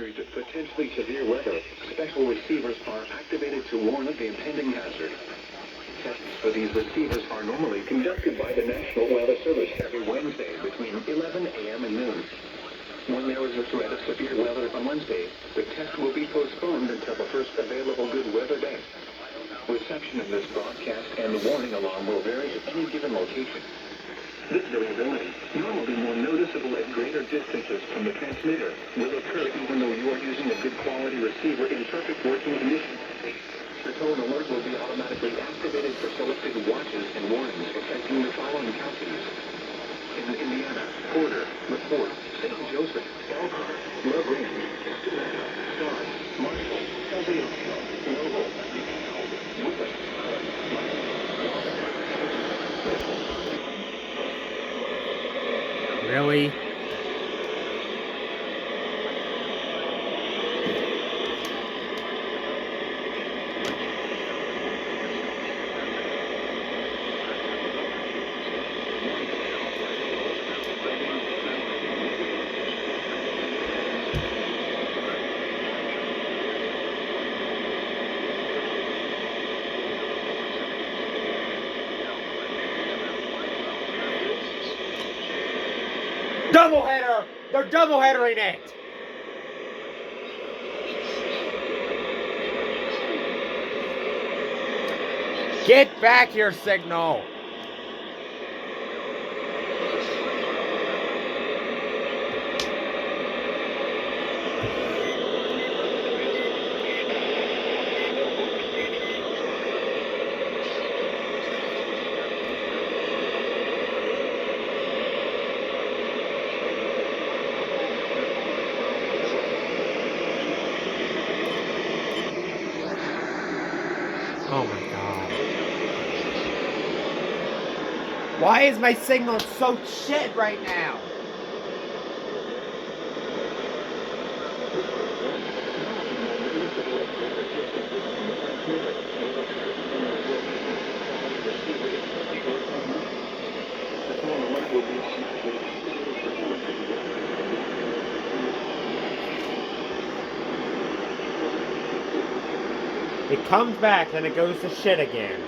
experienced potentially severe weather, special receivers are activated to warn of the impending hazard. Tests for these receivers are normally conducted by the National Weather Service every Wednesday between 11 a.m. and noon. When there is a threat of severe weather on Wednesday, the test will be postponed until the first available good weather day. Reception of this broadcast and the warning alarm will vary at any given location. This variability, normally more noticeable at greater distances from the transmitter, will occur even though you are using a good quality receiver in perfect working condition. The tone alert will be automatically activated for selected watches and warnings affecting the following counties: in Indiana, Porter, LaPorte, St. Joseph, Elkhart, LaGrange, Stewart, Stark, Marshall, Philadelphia, Noble, Woodland. Really? Double header! They're double headering it! Get back your signal! Oh my god. Why is my signal so shit right now? It comes back, then it goes to shit again.